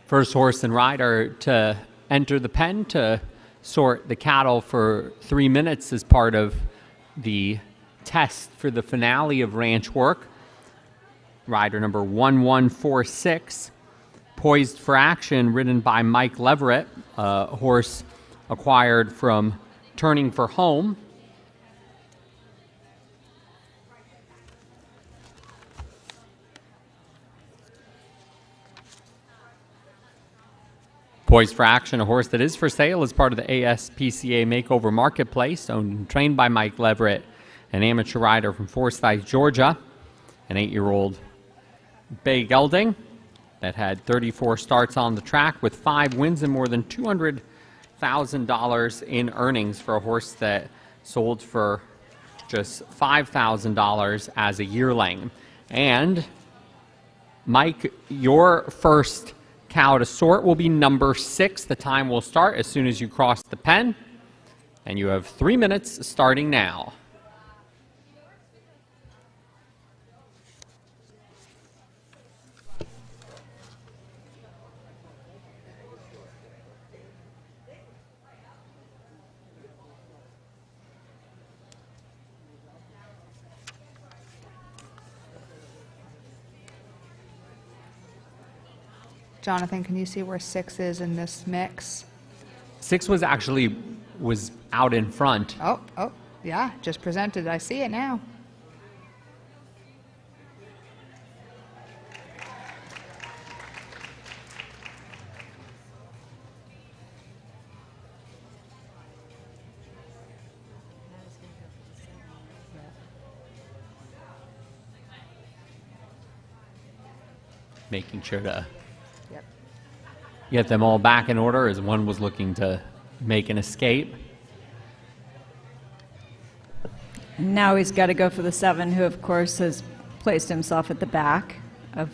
First horse and rider to enter the pen to sort the cattle for 3 minutes as part of the test for the finale of ranch work. Rider number 1146, Poised for Action, ridden by Mike Leverett, a horse acquired from Turning for Home. Poised for Action, a horse that is for sale as part of the ASPCA Makeover Marketplace, owned and trained by Mike Leverett, an amateur rider from Forsyth, Georgia, an 8-year-old bay gelding that had 34 starts on the track with 5 wins and more than $200,000 in earnings for a horse that sold for just $5,000 as a yearling. And Mike, your first cow to sort will be number 6. The time will start as soon as you cross the pen, and you have 3 minutes starting now. Jonathan, can you see where 6 is in this mix? 6 was out in front. Oh, yeah, just presented. I see it now. Making sure to get them all back in order as one was looking to make an escape. Now he's got to go for the 7, who of course has placed himself at the back of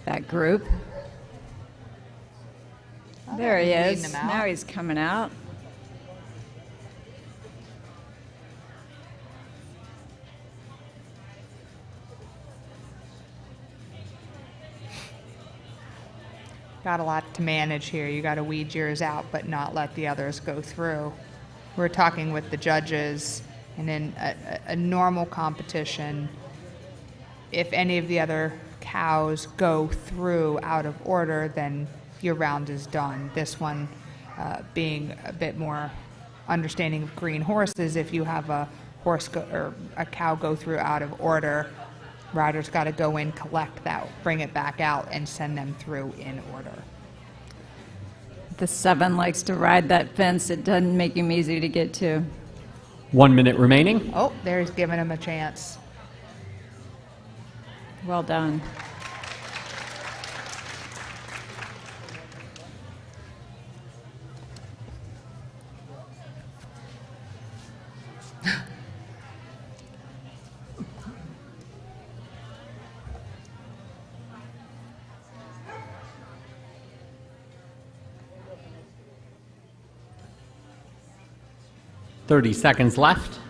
that group. Oh, there he is. him out. Now he's coming out. Got a lot to manage here. You got to weed yours out, but not let the others go through. We're talking with the judges, and in a normal competition, if any of the other cows go through out of order, then your round is done. This one being a bit more understanding of green horses, if you have a horse or a cow go through out of order, rider's got to go in, collect that, bring it back out, and send them through in order. The 7 likes to ride that fence. It doesn't make him easy to get to. 1 minute remaining. Oh, there he's giving him a chance. Well done. Thirty seconds left.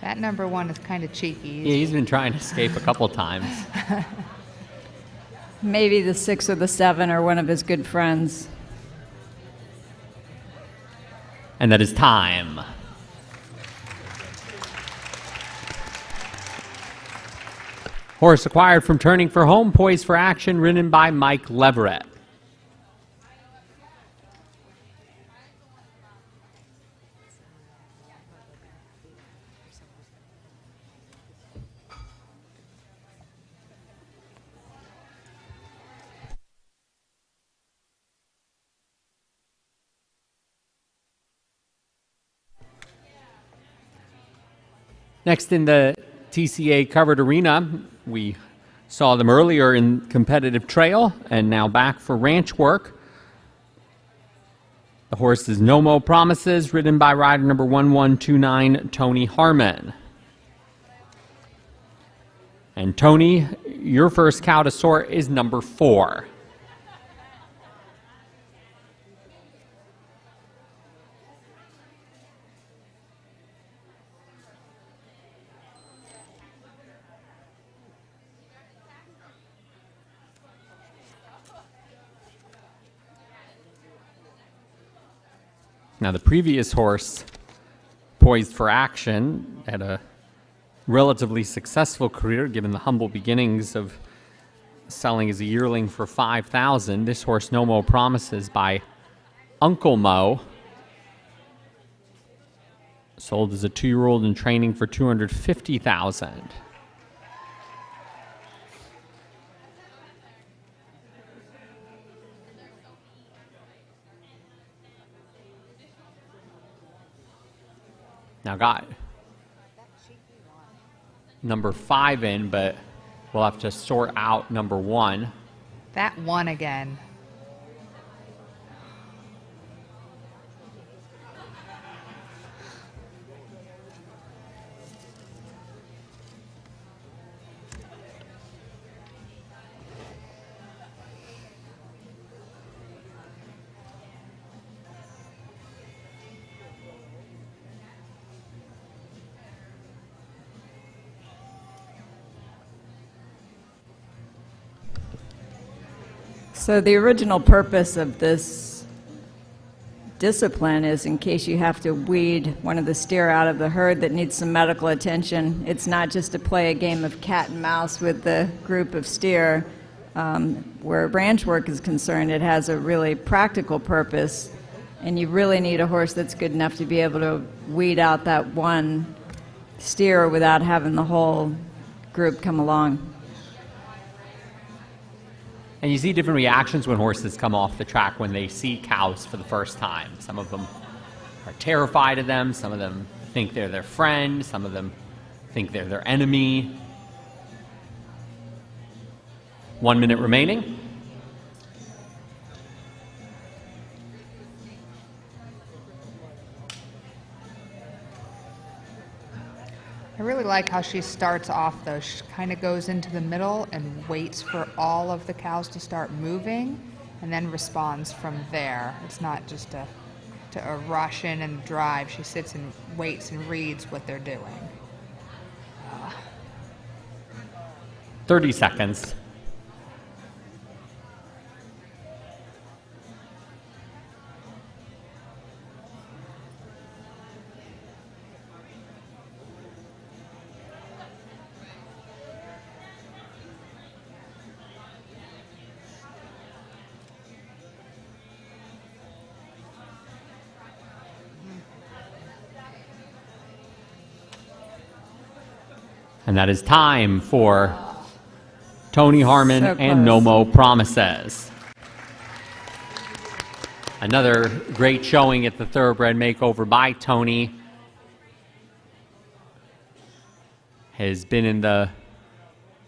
That number 1 is kind of cheeky. Yeah, he's been trying to escape a couple times. Maybe the 6 or the 7 are one of his good friends. And that is time. Horse acquired from Turning for Home, Poised for Action, ridden by Mike Leverett. Next in the TCA covered arena, we saw them earlier in competitive trail and now back for ranch work. The horse is No Mo Promises, ridden by rider number 1129, Tony Harmon. And Tony, your first cow to sort is number 4. Now, the previous horse, Poised for Action, had a relatively successful career given the humble beginnings of selling as a yearling for $5,000. This horse, No Mo Promises by Uncle Mo, sold as a 2-year-old in training for $250,000. Now got number 5 in, but we'll have to sort out number 1. That one again. So the original purpose of this discipline is in case you have to weed one of the steer out of the herd that needs some medical attention. It's not just to play a game of cat and mouse with the group of steer. Where ranch work is concerned, it has a really practical purpose, and you really need a horse that's good enough to be able to weed out that one steer without having the whole group come along. And you see different reactions when horses come off the track when they see cows for the first time. Some of them are terrified of them. Some of them think they're their friend. Some of them think they're their enemy. 1 minute remaining. I really like how she starts off, though. She kind of goes into the middle and waits for all of the cows to start moving and then responds from there. It's not just a rush in and drive. She sits and waits and reads what they're doing. 30 seconds. And that is time for Tony Harmon So and close. No Mo Promises. Another great showing at the Thoroughbred Makeover by Tony. Has been in the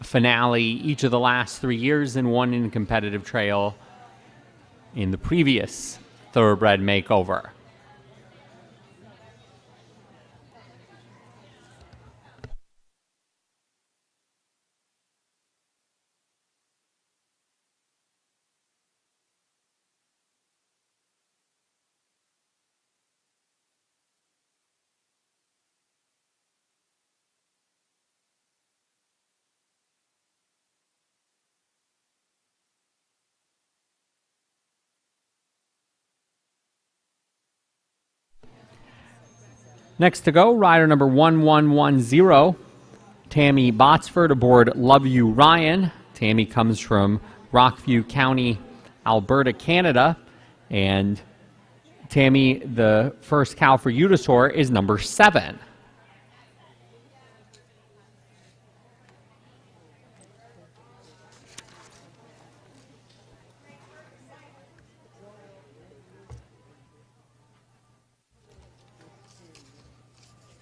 finale each of the last 3 years and won in competitive trail in the previous Thoroughbred Makeover. Next to go, rider number 1110, Tammy Botsford aboard LUVURYAN. Tammy comes from Rockview County, Alberta, Canada. And Tammy, the first cow for you to sort is number 7.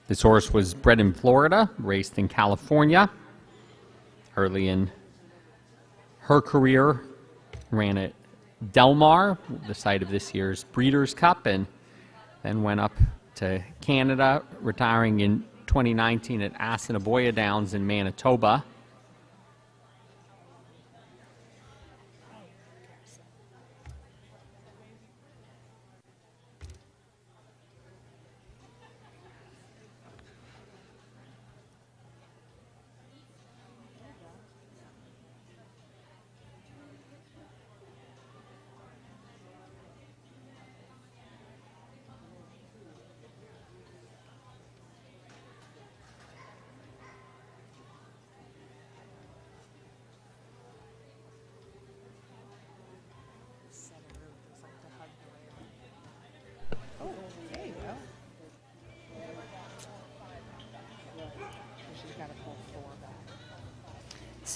This horse was bred in Florida, raced in California. Early in her career, ran at Del Mar, the site of this year's Breeders' Cup, and then went up to Canada, retiring in 2019 at Assiniboia Downs in Manitoba.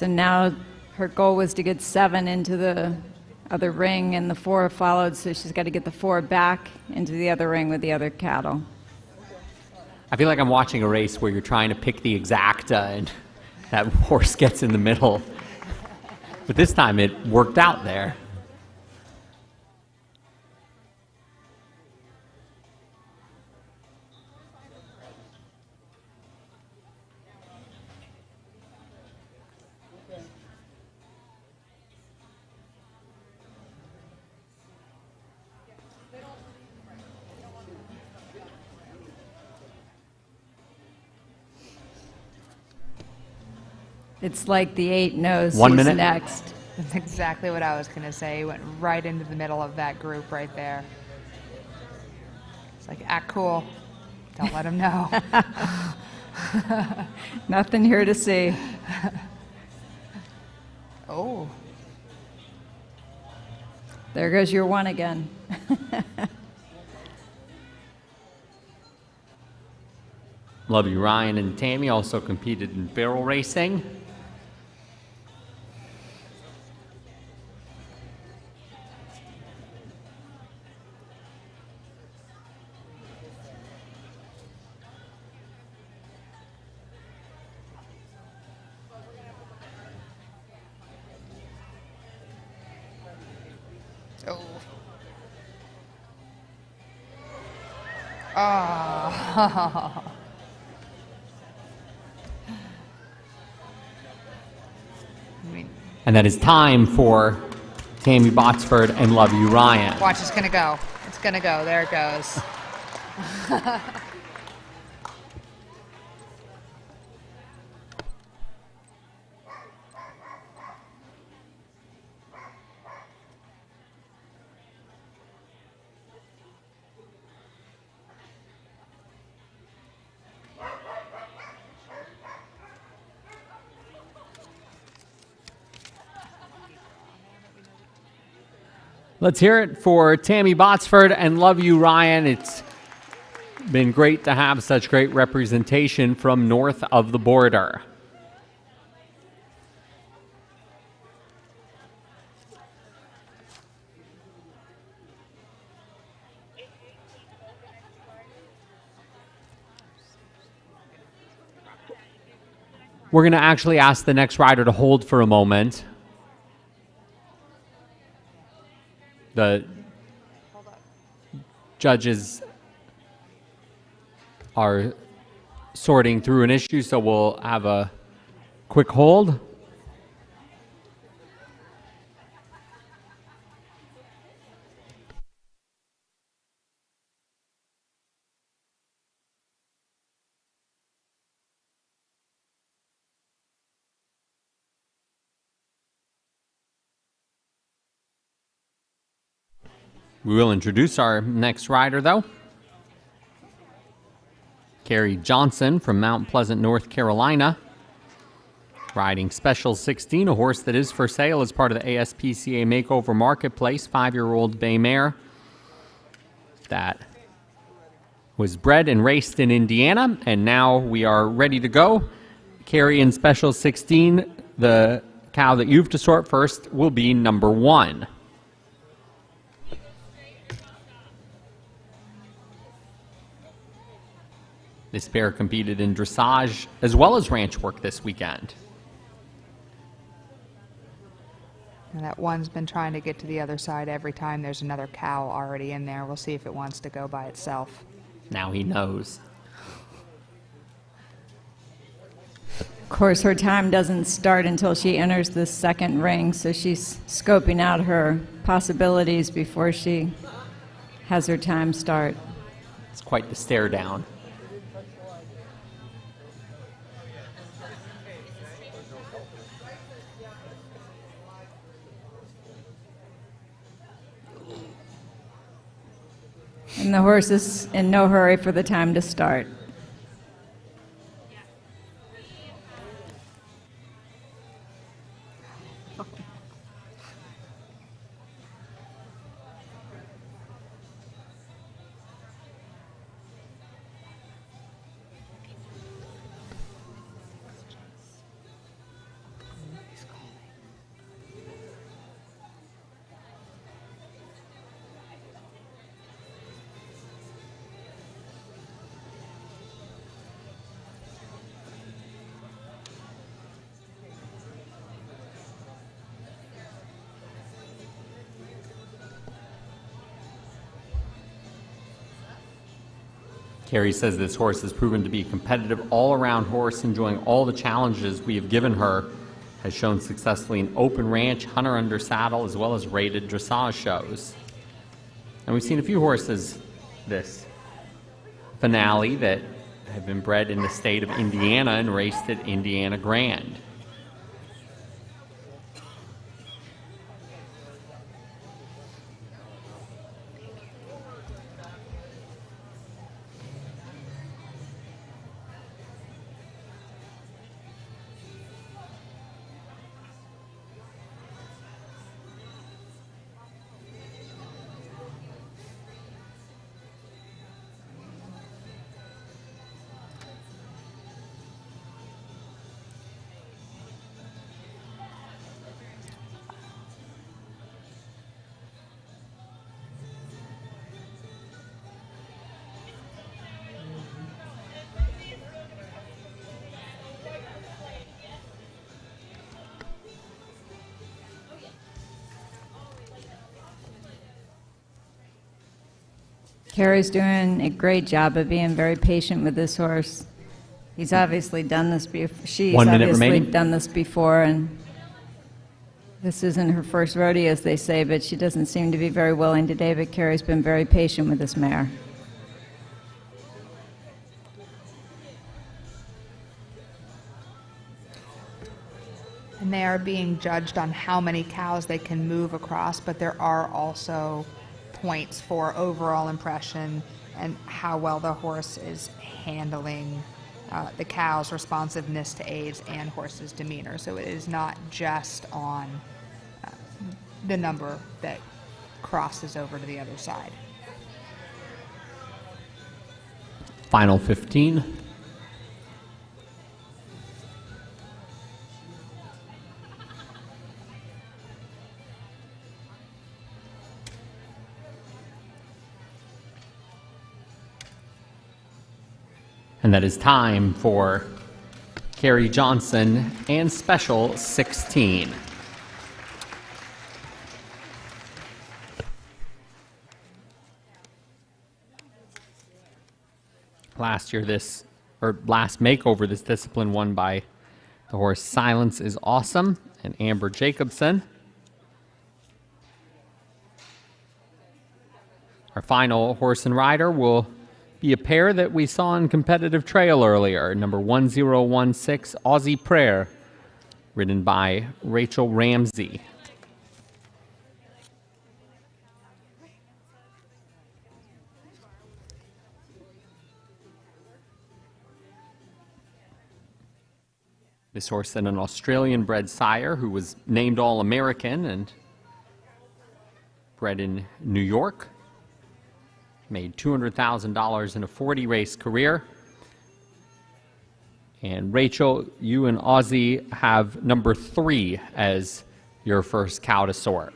So now her goal was to get 7 into the other ring, and the 4 followed, so she's got to get the 4 back into the other ring with the other cattle. I feel like I'm watching a race where you're trying to pick the exacta and that horse gets in the middle. But this time it worked out there. It's like the 8 knows 1 who's minute. next. That's exactly what I was going to say. He went right into the middle of that group right there. It's like, act cool. Don't let him know. Nothing here to see. Oh, There goes your 1 again. LUVURYAN and Tammy also competed in barrel racing. oh. Oh. I mean, And that is time for Tammy Botsford and LUVURYAN. watch, it's going to go. It's going to go. There it goes. Let's hear it for Tammy Botsford and LUVURYAN. It's been great to have such great representation from north of the border. We're going to actually ask the next rider to hold for a moment. The judges are sorting through an issue, so we'll have a quick hold. We will introduce our next rider, though. Carrie Johnson from Mount Pleasant, North Carolina. Riding Special 16, a horse that is for sale as part of the ASPCA Makeover Marketplace, 5-year-old bay mare that was bred and raced in Indiana, and now we are ready to go. Carrie in Special 16, the cow that you've to sort first will be number 1. This pair competed in dressage as well as ranch work this weekend. And that one's been trying to get to the other side every time there's another cow already in there. We'll see if it wants to go by itself. Now he knows. Of course, her time doesn't start until she enters the second ring, so she's scoping out her possibilities before she has her time start. It's quite the stare down. And the horse is in no hurry for the time to start. Carrie says this horse has proven to be a competitive all-around horse, enjoying all the challenges we have given her, has shown successfully in open ranch, hunter under saddle, as well as rated dressage shows. And we've seen a few horses this finale that have been bred in the state of Indiana and raced at Indiana Grand. Carrie's doing a great job of being very patient with this horse. He's obviously done this before. She's 1 minute obviously remaining. done this before, and this isn't her first rodeo, as they say, but she doesn't seem to be very willing today, but Carrie's been very patient with this mare. And they are being judged on how many cows they can move across, but there are also points for overall impression and how well the horse is handling the cow's responsiveness to aids and horse's demeanor. So it is not just on the number that crosses over to the other side. Final 15. And that is time for Carrie Johnson and Special 16. Last makeover, this discipline won by the horse Silence is Awesome and Amber Jacobson. Our final horse and rider will be a pair that we saw in competitive trail earlier, number 1016, Aussie Prayer, ridden by Rachel Ramsey. This horse had an Australian-bred sire who was named All-American and bred in New York. Made $200,000 in a 40-race career. And Rachel, you and Aussie have number 3 as your first cow to sort.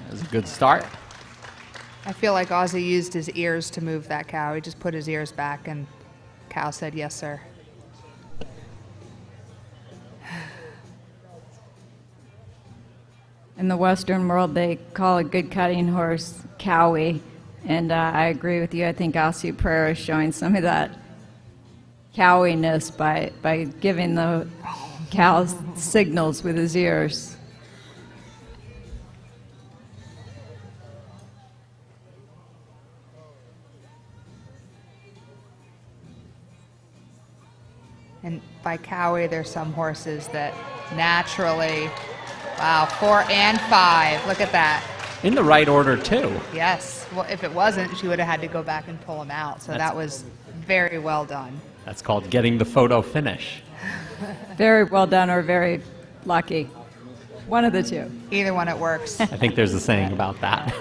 That was a good start. I feel like Aussie used his ears to move that cow. He just put his ears back and cow said, "Yes, sir." In the Western world, they call a good cutting horse cowy, and I agree with you. I think Aussie Prayer is showing some of that cowiness by giving the cows signals with his ears. And by cowy, there's some horses that naturally, wow, 4 and 5. Look at that. In the right order, too. Yes. Well, if it wasn't, she would have had to go back and pull him out. So that was very well done. That's called getting the photo finish. Very well done or very lucky. One of the two. Either one, it works. I think there's a saying about that.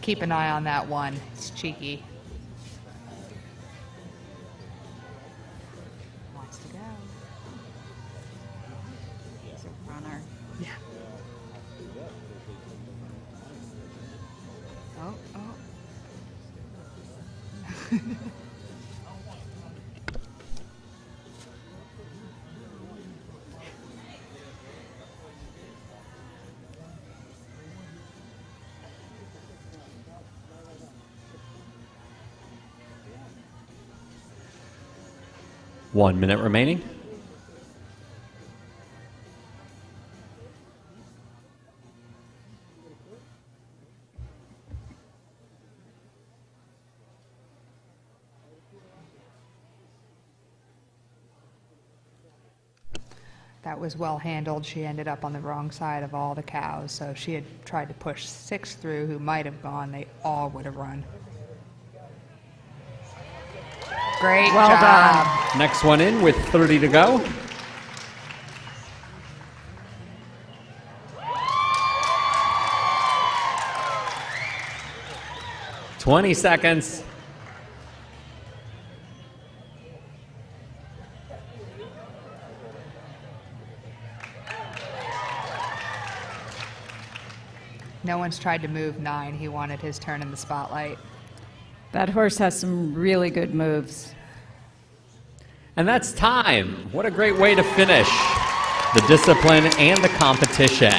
Keep an eye on that one. It's cheeky. Wants to go. 1 minute remaining. That was well handled. She ended up on the wrong side of all the cows. So if she had tried to push 6 through who might have gone, they all would have run. Great Well job. done. Next one in with 30 to go. "20 seconds. No one's tried to move 9. He wanted his turn in the spotlight. That horse has some really good moves. And that's time. What a great way to finish the discipline and the competition.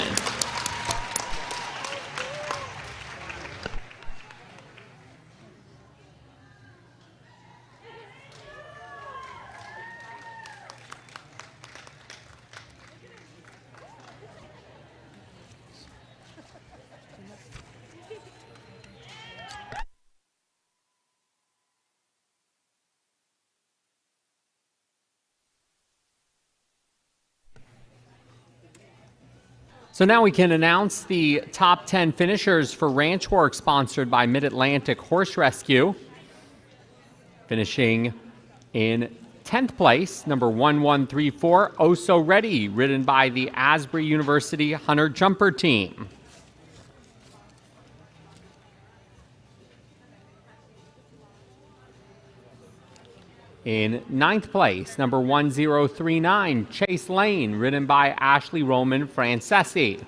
So now we can announce the top 10 finishers for Ranch Work, sponsored by Mid-Atlantic Horse Rescue. Finishing in 10th place, number 1134, Oh So Ready, ridden by the Asbury University Hunter Jumper Team. In 9th place, number 1039, Chase Lane, ridden by Ashley Roman Francesi.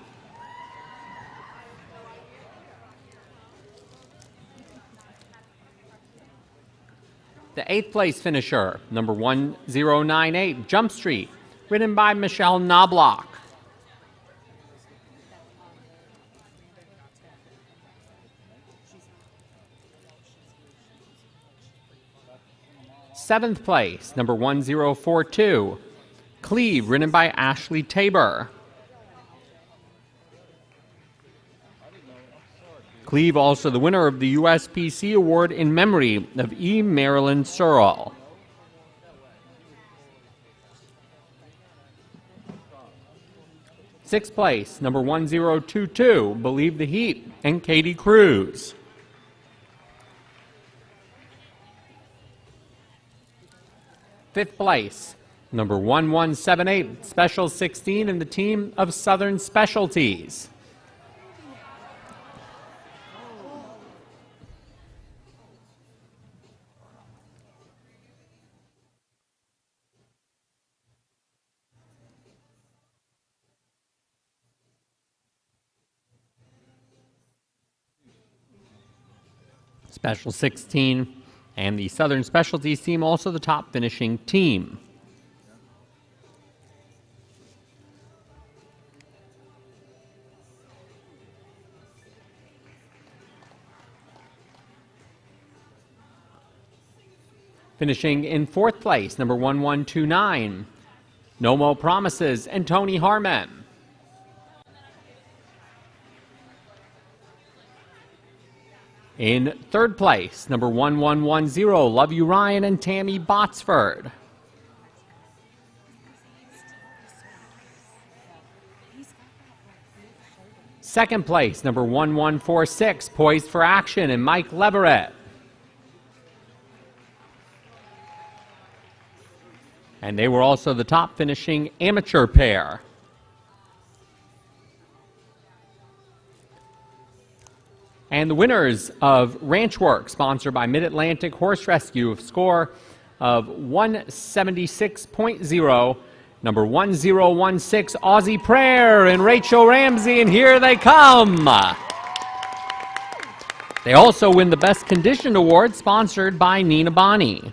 The 8th place finisher, number 1098, Jump Street, ridden by Michelle Knobloch. Seventh place, number 1042, Cleve, ridden by Ashley Tabor. Cleve also the winner of the USPC Award in memory of E. Marilyn Searle. Sixth place, number 1022, Believe the Heat, and Katie Cruz. Fifth place, number 1178, Special 16 in the team of Southern Specialties. Special 16 and the Southern Specialties team, also the top finishing team. Finishing in fourth place, number 1129, No Mo Promises, and Tony Harmon. In third place, number 1110, Love You Ryan, and Tammy Botsford. Second place, number 1146, Poised for Action, and Mike Leverett. And they were also the top finishing amateur pair. And the winners of Ranch Work, sponsored by Mid-Atlantic Horse Rescue, a score of 176.0, number 1016, Aussie Prayer, and Rachel Ramsey, and here they come. 1 They also win the Best Conditioned Award, sponsored by Nina Boni.